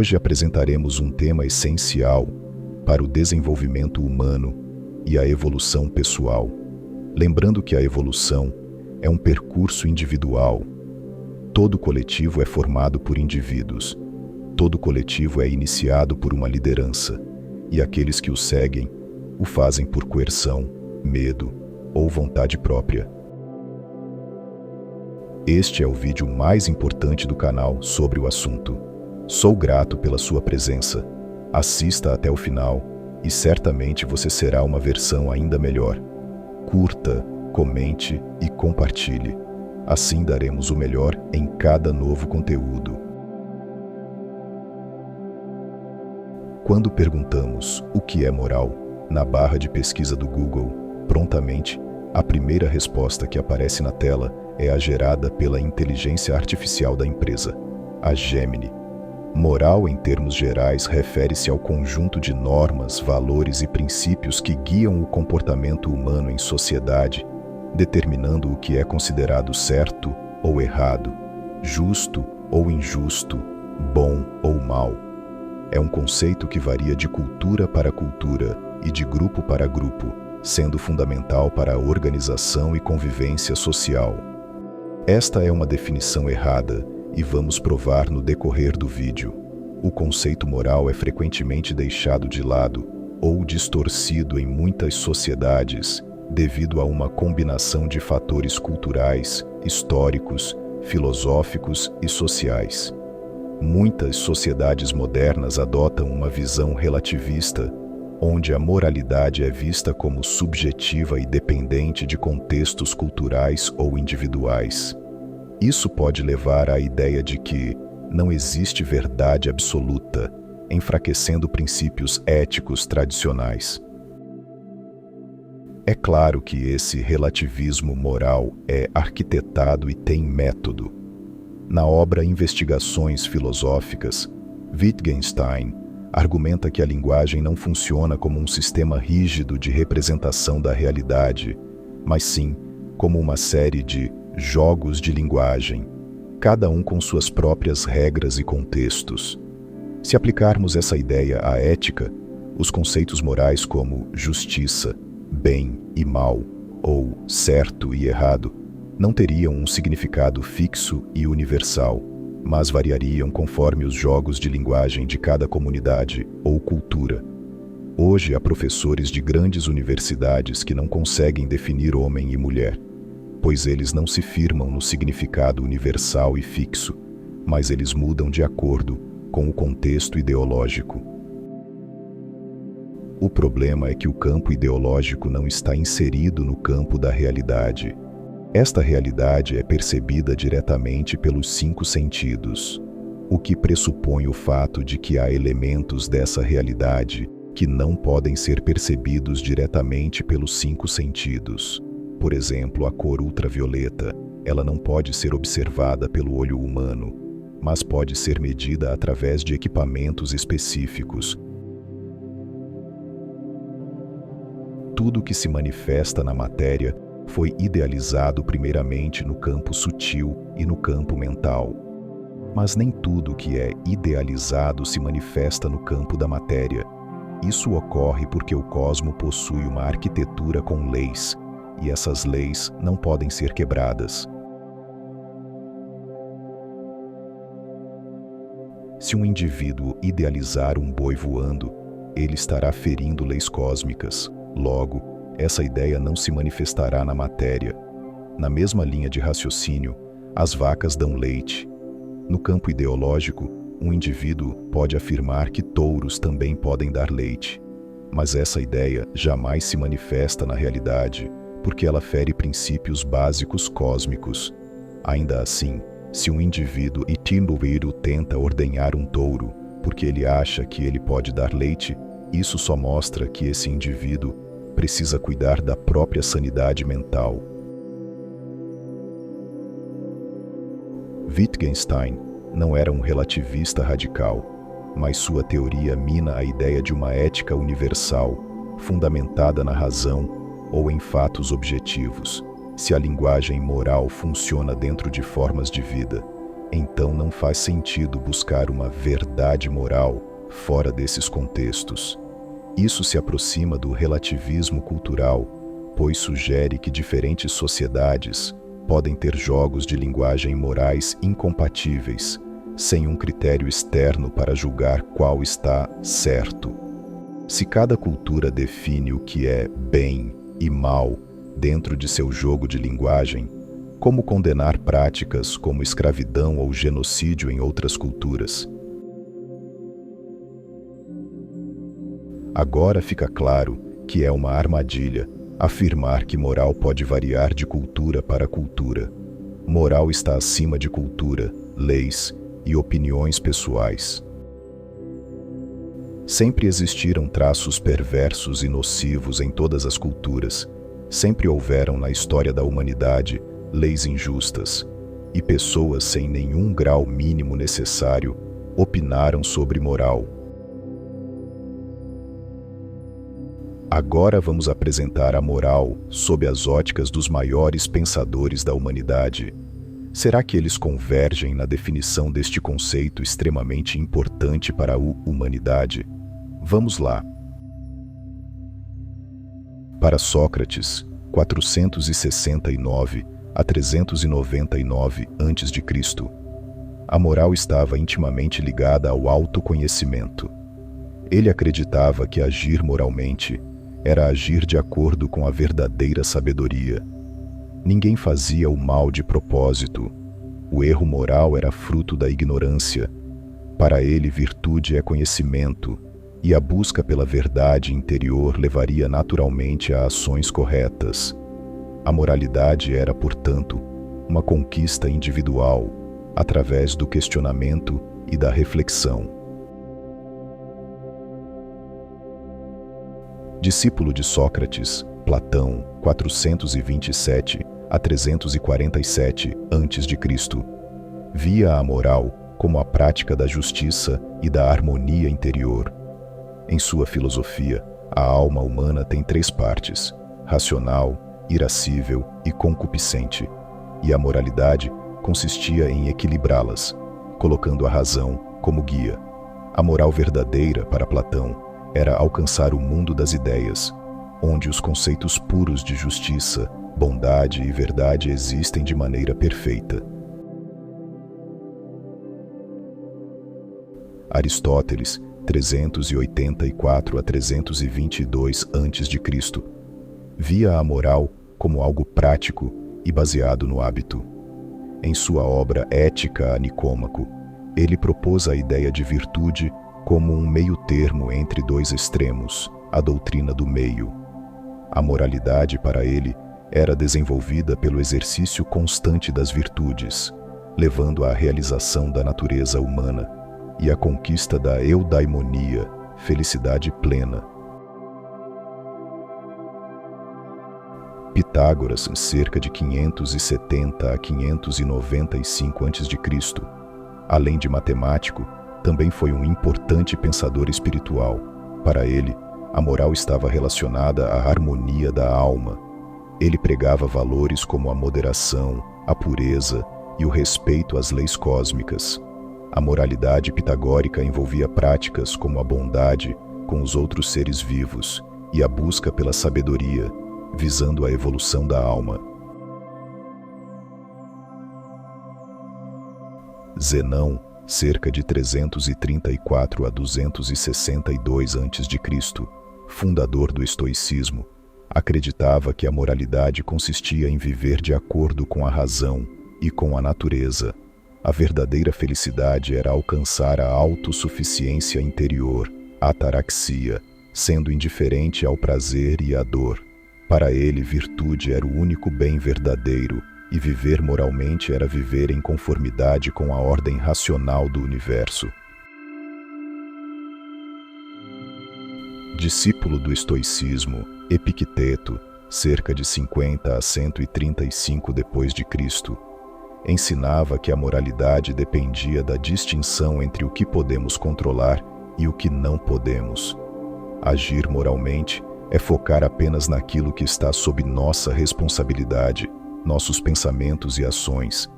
Hoje apresentaremos um tema essencial para o desenvolvimento humano e a evolução pessoal. Lembrando que a evolução é um percurso individual. Todo coletivo é formado por indivíduos. Todo coletivo é iniciado por uma liderança, e aqueles que o seguem o fazem por coerção, medo ou vontade própria. Este é o vídeo mais importante do canal sobre o assunto. Sou grato pela sua presença. Assista até o final e certamente você será uma versão ainda melhor. Curta, comente e compartilhe. Assim daremos o melhor em cada novo conteúdo. Quando perguntamos o que é moral, na barra de pesquisa do Google, prontamente, a primeira resposta que aparece na tela é a gerada pela inteligência artificial da empresa, a Gemini. Moral, em termos gerais, refere-se ao conjunto de normas, valores e princípios que guiam o comportamento humano em sociedade, determinando o que é considerado certo ou errado, justo ou injusto, bom ou mal. É um conceito que varia de cultura para cultura e de grupo para grupo, sendo fundamental para a organização e convivência social. Esta é uma definição errada e vamos provar no decorrer do vídeo. O conceito moral é frequentemente deixado de lado ou distorcido em muitas sociedades devido a uma combinação de fatores culturais, históricos, filosóficos e sociais. Muitas sociedades modernas adotam uma visão relativista, onde a moralidade é vista como subjetiva e dependente de contextos culturais ou individuais. Isso pode levar à ideia de que não existe verdade absoluta, enfraquecendo princípios éticos tradicionais. É claro que esse relativismo moral é arquitetado e tem método. Na obra Investigações Filosóficas, Wittgenstein argumenta que a linguagem não funciona como um sistema rígido de representação da realidade, mas sim como uma série de jogos de linguagem, cada um com suas próprias regras e contextos. Se aplicarmos essa ideia à ética, os conceitos morais como justiça, bem e mal, ou certo e errado, não teriam um significado fixo e universal, mas variariam conforme os jogos de linguagem de cada comunidade ou cultura. Hoje há professores de grandes universidades que não conseguem definir homem e mulher, pois eles não se firmam no significado universal e fixo, mas eles mudam de acordo com o contexto ideológico. O problema é que o campo ideológico não está inserido no campo da realidade. Esta realidade é percebida diretamente pelos 5 sentidos, o que pressupõe o fato de que há elementos dessa realidade que não podem ser percebidos diretamente pelos 5 sentidos. Por exemplo, a cor ultravioleta, ela não pode ser observada pelo olho humano, mas pode ser medida através de equipamentos específicos. Tudo que se manifesta na matéria foi idealizado primeiramente no campo sutil e no campo mental. Mas nem tudo que é idealizado se manifesta no campo da matéria. Isso ocorre porque o cosmo possui uma arquitetura com leis, e essas leis não podem ser quebradas. Se um indivíduo idealizar um boi voando, ele estará ferindo leis cósmicas. Logo, essa ideia não se manifestará na matéria. Na mesma linha de raciocínio, as vacas dão leite. No campo ideológico, um indivíduo pode afirmar que touros também podem dar leite. Mas essa ideia jamais se manifesta na realidade, porque ela fere princípios básicos cósmicos. Ainda assim, se um indivíduo indivíduo tenta ordenhar um touro, porque ele acha que ele pode dar leite, isso só mostra que esse indivíduo precisa cuidar da própria sanidade mental. Wittgenstein não era um relativista radical, mas sua teoria mina a ideia de uma ética universal, fundamentada na razão ou em fatos objetivos. Se a linguagem moral funciona dentro de formas de vida, então não faz sentido buscar uma verdade moral fora desses contextos. Isso se aproxima do relativismo cultural, pois sugere que diferentes sociedades podem ter jogos de linguagem morais incompatíveis, sem um critério externo para julgar qual está certo. Se cada cultura define o que é bem e mal dentro de seu jogo de linguagem, como condenar práticas como escravidão ou genocídio em outras culturas? Agora fica claro que é uma armadilha afirmar que moral pode variar de cultura para cultura. Moral está acima de cultura, leis e opiniões pessoais. Sempre existiram traços perversos e nocivos em todas as culturas. Sempre houveram na história da humanidade leis injustas, e pessoas sem nenhum grau mínimo necessário opinaram sobre moral. Agora vamos apresentar a moral sob as óticas dos maiores pensadores da humanidade. Será que eles convergem na definição deste conceito extremamente importante para a humanidade? Vamos lá. Para Sócrates, 469 a 399 a.C., a moral estava intimamente ligada ao autoconhecimento. Ele acreditava que agir moralmente era agir de acordo com a verdadeira sabedoria. Ninguém fazia o mal de propósito. O erro moral era fruto da ignorância. Para ele, virtude é conhecimento, e a busca pela verdade interior levaria naturalmente a ações corretas. A moralidade era, portanto, uma conquista individual, através do questionamento e da reflexão. Discípulo de Sócrates, Platão, 427 a 347 a.C., via a moral como a prática da justiça e da harmonia interior. Em sua filosofia, a alma humana tem três partes: racional, irascível e concupiscente, e a moralidade consistia em equilibrá-las, colocando a razão como guia. A moral verdadeira, para Platão, era alcançar o mundo das ideias, onde os conceitos puros de justiça, bondade e verdade existem de maneira perfeita. Aristóteles, 384 a 322 a.C., via a moral como algo prático e baseado no hábito. Em sua obra Ética a Nicômaco, ele propôs a ideia de virtude como um meio-termo entre dois extremos, a doutrina do meio. A moralidade, para ele, era desenvolvida pelo exercício constante das virtudes, levando à realização da natureza humana e à conquista da eudaimonia, felicidade plena. Pitágoras, cerca de 570 a 595 a.C., além de matemático, também foi um importante pensador espiritual. Para ele, a moral estava relacionada à harmonia da alma. Ele pregava valores como a moderação, a pureza e o respeito às leis cósmicas. A moralidade pitagórica envolvia práticas como a bondade com os outros seres vivos e a busca pela sabedoria, visando a evolução da alma. Zenão, cerca de 334 a 262 a.C., fundador do estoicismo, acreditava que a moralidade consistia em viver de acordo com a razão e com a natureza. A verdadeira felicidade era alcançar a autossuficiência interior, a ataraxia, sendo indiferente ao prazer e à dor. Para ele, virtude era o único bem verdadeiro, e viver moralmente era viver em conformidade com a ordem racional do universo. Discípulo do estoicismo, Epicteto, cerca de 50 a 135 d.C., ensinava que a moralidade dependia da distinção entre o que podemos controlar e o que não podemos. Agir moralmente é focar apenas naquilo que está sob nossa responsabilidade, nossos pensamentos e ações.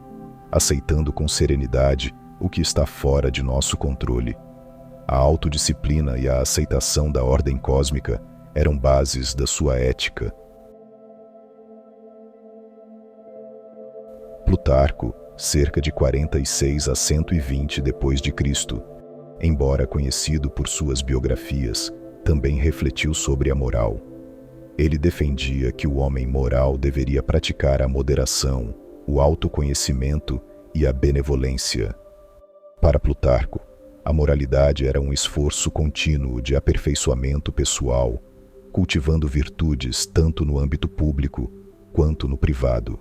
aceitando com serenidade o que está fora de nosso controle. A autodisciplina e a aceitação da ordem cósmica eram bases da sua ética. Plutarco, cerca de 46 a 120 d.C., embora conhecido por suas biografias, também refletiu sobre a moral. Ele defendia que o homem moral deveria praticar a moderação, o autoconhecimento e a benevolência. Para Plutarco, a moralidade era um esforço contínuo de aperfeiçoamento pessoal, cultivando virtudes tanto no âmbito público quanto no privado.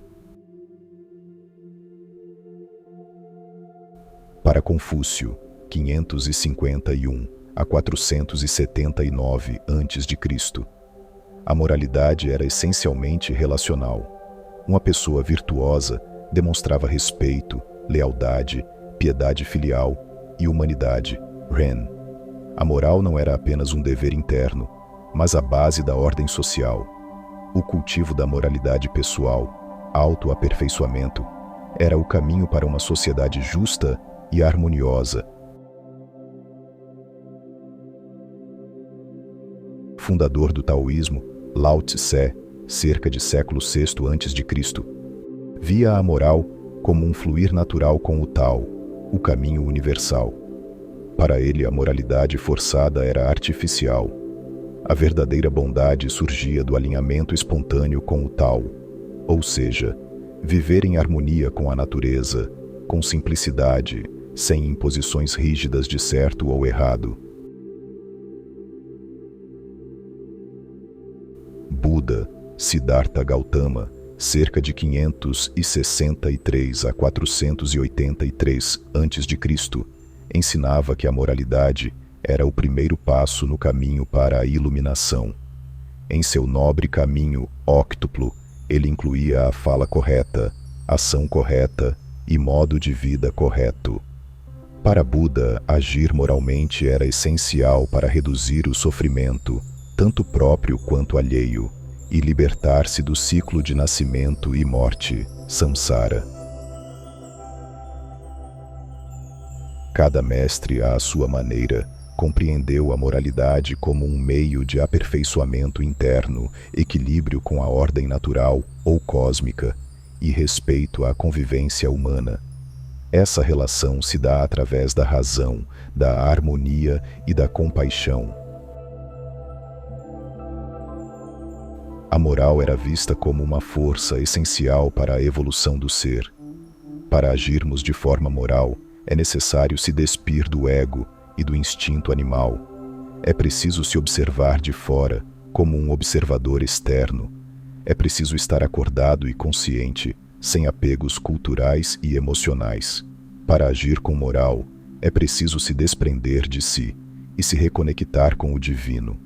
Para Confúcio, 551 a 479 a.C., a moralidade era essencialmente relacional. Uma pessoa virtuosa demonstrava respeito, lealdade, piedade filial e humanidade, ren. A moral não era apenas um dever interno, mas a base da ordem social. O cultivo da moralidade pessoal, autoaperfeiçoamento, era o caminho para uma sociedade justa e harmoniosa. Fundador do taoísmo, Lao Tse, cerca de século VI a.C., via a moral como um fluir natural com o Tao, o caminho universal. Para ele, a moralidade forçada era artificial. A verdadeira bondade surgia do alinhamento espontâneo com o Tao, ou seja, viver em harmonia com a natureza, com simplicidade, sem imposições rígidas de certo ou errado. Buda, Siddhartha Gautama, cerca de 563 a 483 a.C., ensinava que a moralidade era o primeiro passo no caminho para a iluminação. Em seu nobre caminho óctuplo, ele incluía a fala correta, ação correta e modo de vida correto. Para Buda, agir moralmente era essencial para reduzir o sofrimento, tanto próprio quanto alheio, e libertar-se do ciclo de nascimento e morte, samsara. Cada mestre, à sua maneira, compreendeu a moralidade como um meio de aperfeiçoamento interno, equilíbrio com a ordem natural ou cósmica e respeito à convivência humana. Essa relação se dá através da razão, da harmonia e da compaixão. A moral era vista como uma força essencial para a evolução do ser. Para agirmos de forma moral, é necessário se despir do ego e do instinto animal. É preciso se observar de fora, como um observador externo. É preciso estar acordado e consciente, sem apegos culturais e emocionais. Para agir com moral, é preciso se desprender de si e se reconectar com o divino.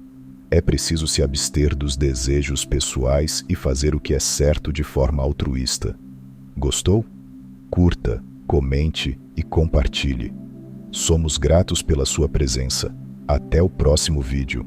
É preciso se abster dos desejos pessoais e fazer o que é certo de forma altruísta. Gostou? Curta, comente e compartilhe. Somos gratos pela sua presença. Até o próximo vídeo.